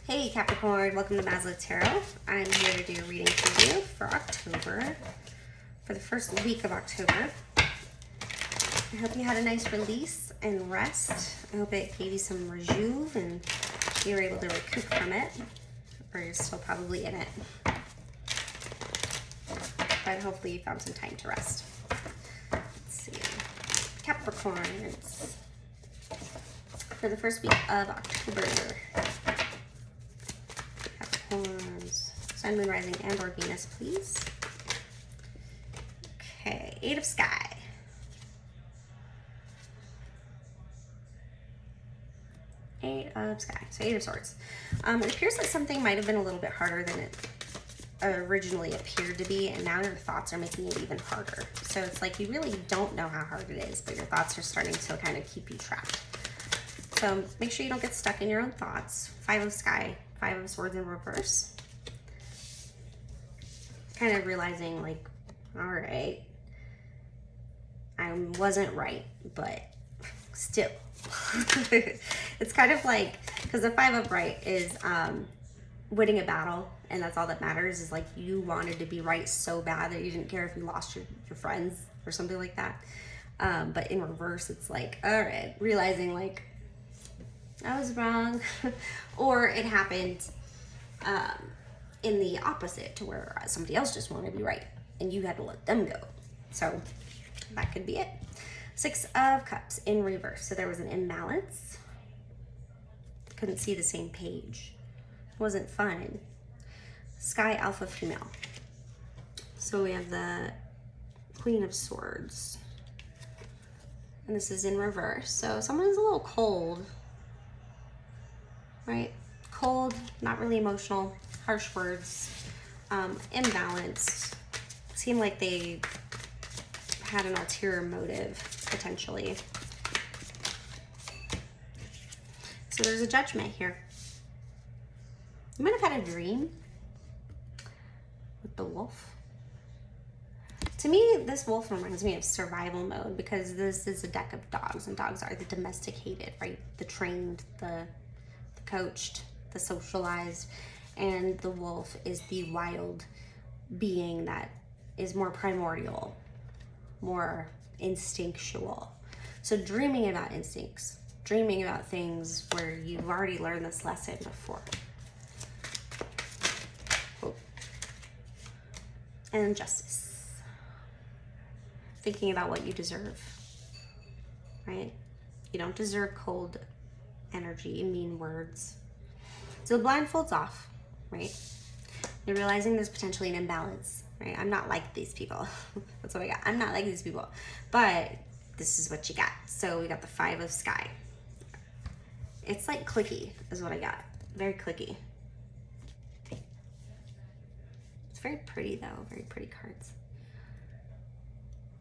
Hey Capricorn, welcome to Mazla Tarot. I'm here to do a reading for you for October, for the first week of October. I hope you had a nice release and rest. I hope it gave you some rejuve and you were able to recoup from it, or you're still probably in it. But hopefully you found some time to rest. Let's see. Capricorns, for the first week of October. Sun, Moon, Rising, and or Venus, please. Okay, Eight of Sky. Eight of Sky, so Eight of Swords. It appears that something might have been a little bit harder than it originally appeared to be, and now your thoughts are making it even harder. So it's like you really don't know how hard it is, but your thoughts are starting to kind of keep you trapped. So make sure you don't get stuck in your own thoughts. Five of Sky, Five of Swords in reverse. Kind of realizing like, all right, I wasn't right, but still. It's kind of like, because the Five of Right is winning a battle, and that's all that matters, is like you wanted to be right so bad that you didn't care if you lost your friends or something like that. But in reverse, it's like, all right, realizing like, I was wrong. Or it happened in the opposite, to where somebody else just wanted to be right and you had to let them go. So that could be it. Six of Cups in reverse. So there was an imbalance. Couldn't see the same page. Wasn't fun. Sky, Alpha, Female. So we have the Queen of Swords. And this is in reverse. So someone's a little cold. Right? Cold, not really emotional, harsh words, imbalanced. Seemed like they had an ulterior motive, potentially. So there's a judgment here. You might have had a dream with the wolf. To me, this wolf reminds me of survival mode, because this is a deck of dogs, and dogs are the domesticated, right? The trained, the coached, the socialized, and the wolf is the wild being that is more primordial, more instinctual. So dreaming about instincts, dreaming about things where you've already learned this lesson before. Oh. And justice. Thinking about what you deserve, right? You don't deserve cold energy, mean words. So the blindfold's off, right? You're realizing there's potentially an imbalance, right? I'm not like these people. That's what I got. I'm not like these people, but this is what you got. So we got the Five of Sky. It's like clicky is what I got. Very clicky. It's very pretty though, very pretty cards.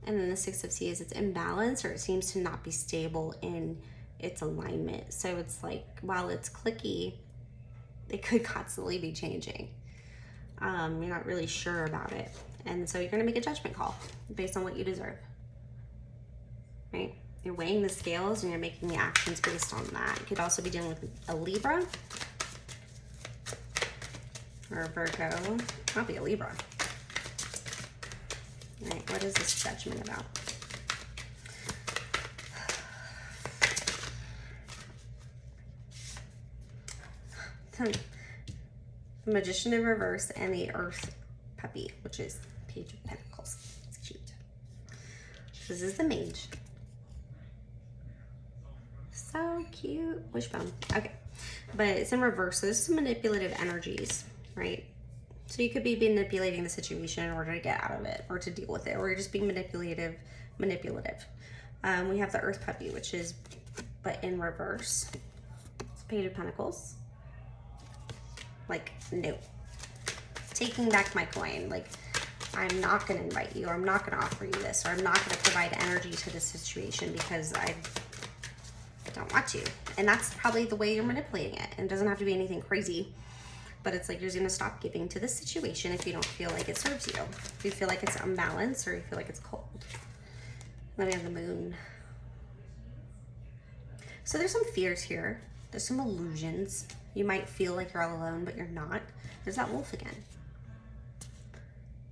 And then the Six of Seas, it's imbalanced, or it seems to not be stable in its alignment. So it's like, while it's clicky, it could constantly be changing. You're not really sure about it. And so you're gonna make a judgment call based on what you deserve, right? You're weighing the scales and you're making the actions based on that. You could also be dealing with a Libra or a Virgo. I'll be a Libra. All right, what is this judgment about? The Magician in reverse and the Earth puppy, which is Page of Pentacles. It's cute. This is the Mage. So cute. Wishbone. Okay. But it's in reverse, so there's some manipulative energies, right? So you could be manipulating the situation in order to get out of it, or to deal with it, or you're just being manipulative. We have the Earth puppy, which is, but in reverse. It's Page of Pentacles. Like, no. Taking back my coin. Like, I'm not going to invite you, or I'm not going to offer you this, or I'm not going to provide energy to this situation because I don't want to. And that's probably the way you're manipulating it. And it doesn't have to be anything crazy, but it's like you're going to stop giving to this situation if you don't feel like it serves you. If you feel like it's unbalanced, or you feel like it's cold. Then we have the Moon. So there's some fears here. There's some illusions. You might feel like you're all alone, but you're not. There's that wolf again.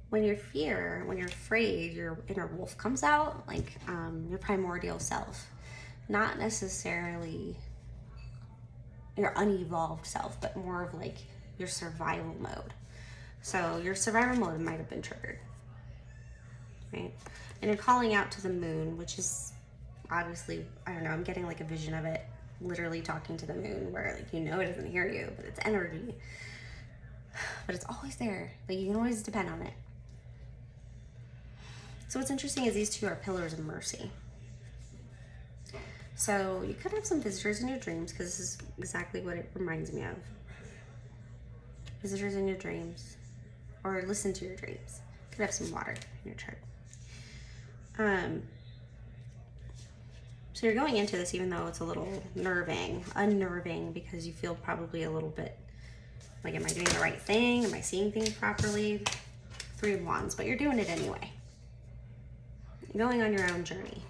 When you're afraid, your inner wolf comes out, like your primordial self. Not necessarily your unevolved self, but more of like your survival mode. So your survival mode might have been triggered, right? And you're calling out to the moon, which is obviously, I don't know, I'm getting like a vision of it literally talking to the moon where like you know it doesn't hear you, but it's energy. But it's always there. Like you can always depend on it. So what's interesting is these two are pillars of mercy. So you could have some visitors in your dreams, because this is exactly what it reminds me of. Visitors in your dreams, or listen to your dreams. You could have some water in your chart. So you're going into this even though it's a little unnerving, because you feel probably a little bit like, am I doing the right thing? Am I seeing things properly? 3 of Wands, but you're doing it anyway. You're going on your own journey.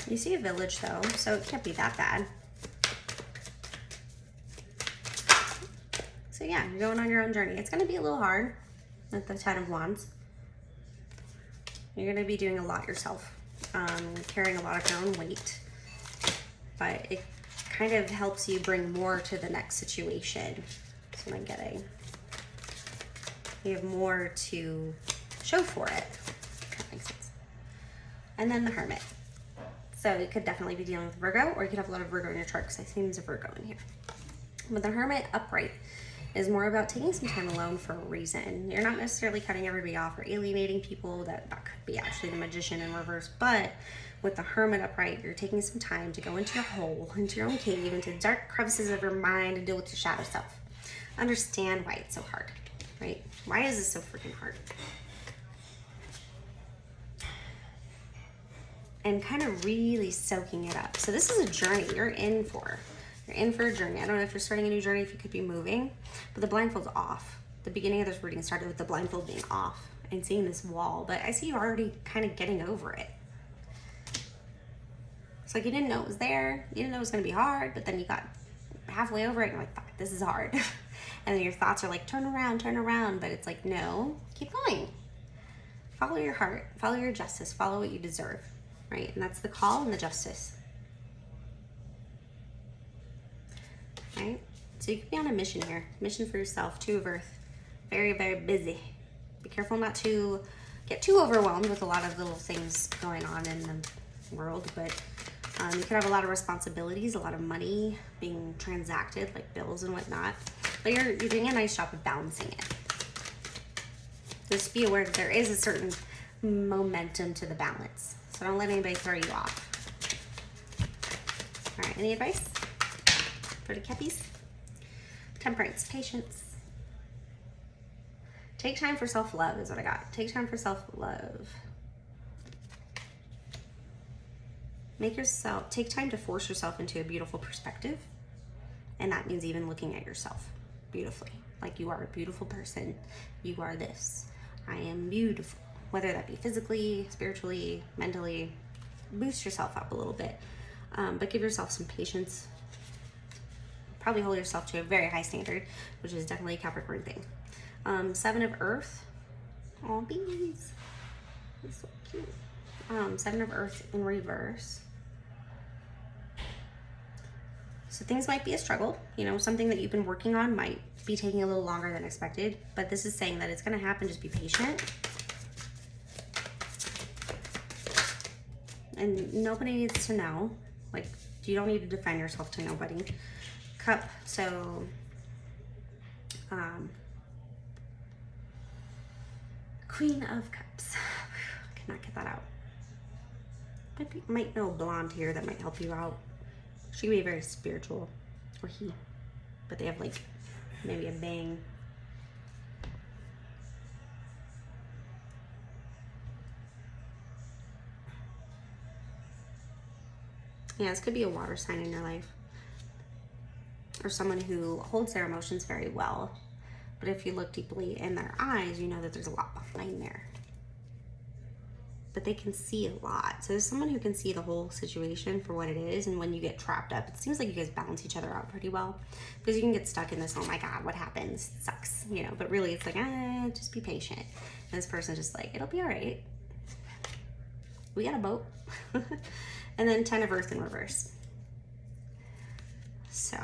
You see a village though, so it can't be that bad. So yeah, you're going on your own journey. It's gonna be a little hard with the 10 of Wands. You're gonna be doing a lot yourself, carrying a lot of your own weight, but it kind of helps you bring more to the next situation. That's what I'm getting. You have more to show for it. That makes sense. And then the Hermit. So it could definitely be dealing with Virgo, or you could have a lot of Virgo in your chart, because I think there's a Virgo in here. But the Hermit upright is more about taking some time alone for a reason. You're not necessarily cutting everybody off or alienating people. That could be actually the Magician in reverse. But with the Hermit upright, you're taking some time to go into your hole, into your own cave, into the dark crevices of your mind, and deal with your shadow self. Understand why it's so hard, right? Why is this so freaking hard? And kind of really soaking it up. So this is a journey you're in for. You're in for a journey. I don't know if you're starting a new journey, if you could be moving, but the blindfold's off. The beginning of this reading started with the blindfold being off and seeing this wall, but I see you already kind of getting over it. It's like you didn't know it was there. You didn't know it was gonna be hard, but then you got halfway over it and you're like, fuck, this is hard. And then your thoughts are like, turn around, but it's like, no, keep going. Follow your heart, follow your justice, follow what you deserve, right? And that's the call and the justice. Right? So you could be on a mission here. Mission for yourself. 2 of Earth. Very, very busy. Be careful not to get too overwhelmed with a lot of little things going on in the world, but you could have a lot of responsibilities, a lot of money being transacted, like bills and whatnot. But you're doing a nice job of balancing it. Just be aware that there is a certain momentum to the balance. So don't let anybody throw you off. All right, any advice for the Cappies? Temperance, patience. Take time for self-love is what I got. Take time for self-love. Take time to force yourself into a beautiful perspective. And that means even looking at yourself beautifully. Like, you are a beautiful person. You are this. I am beautiful. Whether that be physically, spiritually, mentally. Boost yourself up a little bit. But give yourself some patience. Probably hold yourself to a very high standard, which is definitely a Capricorn thing. 7 of Earth. Oh, bees. That's so cute. 7 of Earth in reverse. So things might be a struggle. You know, something that you've been working on might be taking a little longer than expected, but this is saying that it's going to happen. Just be patient. And nobody needs to know. Like, you don't need to defend yourself to nobody. Cup, so Queen of Cups. I cannot get that out. Might know a blonde here that might help you out. She could be very spiritual, or he, but they have like maybe a bang. Yeah, this could be a water sign in your life. Or someone who holds their emotions very well. But if you look deeply in their eyes, you know that there's a lot behind there. but they can see a lot. So there's someone who can see the whole situation for what it is, and when you get trapped up, it seems like you guys balance each other out pretty well, because you can get stuck in this, oh my God, what happens? It sucks, you know, but really it's like, just be patient. And this person's just like, it'll be all right. We got a boat. And then 10 of Earth in reverse. So.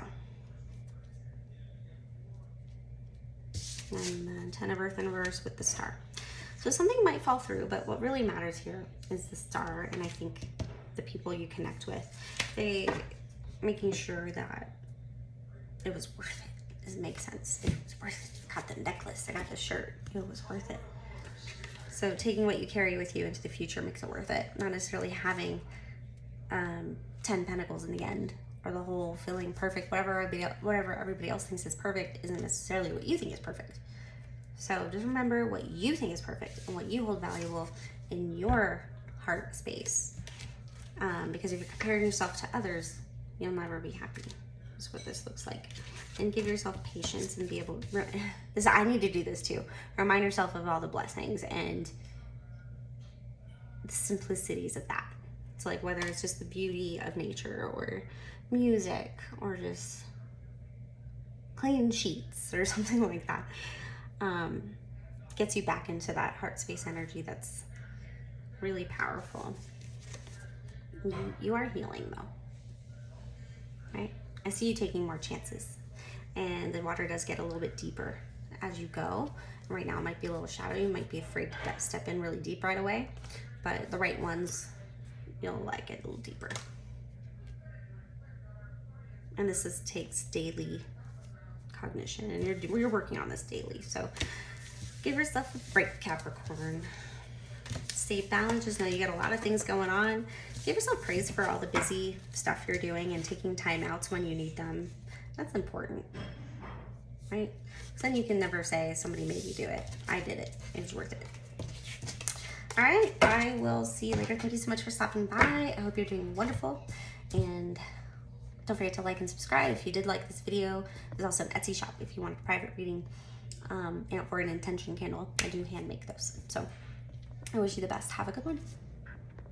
And then 10 of Earth in reverse with the Star. So something might fall through, but what really matters here is the Star, and I think the people you connect with, they making sure that it was worth it. Does it make sense? It was worth it. I got the necklace, I got the shirt, it was worth it. So taking what you carry with you into the future makes it worth it. Not necessarily having 10 pentacles in the end, or the whole feeling perfect. Whatever everybody else thinks is perfect isn't necessarily what you think is perfect. So just remember what you think is perfect and what you hold valuable in your heart space. Because if you're comparing yourself to others, you'll never be happy. That's what this looks like. And give yourself patience and be able to, I need to do this too. Remind yourself of all the blessings and the simplicities of that. So like whether it's just the beauty of nature or music or just clean sheets or something like that. Gets you back into that heart space energy that's really powerful. You are healing though, right? I see you taking more chances, and the water does get a little bit deeper as you go. Right now it might be a little shallow. You might be afraid to step in really deep right away, but the right ones, you'll like it a little deeper. And this takes daily cognition, and you're working on this daily. So give yourself a break, Capricorn. Stay balanced. Just know you got a lot of things going on. Give yourself praise for all the busy stuff you're doing and taking time outs when you need them. That's important, right? So then you can never say somebody made you do it. I did it. It was worth it. All right, I will see you later. Thank you so much for stopping by. I hope you're doing wonderful, and don't forget to like and subscribe if you did like this video. There's also an Etsy shop if you want a private reading or an intention candle. I do hand make those. So I wish you the best. Have a good one.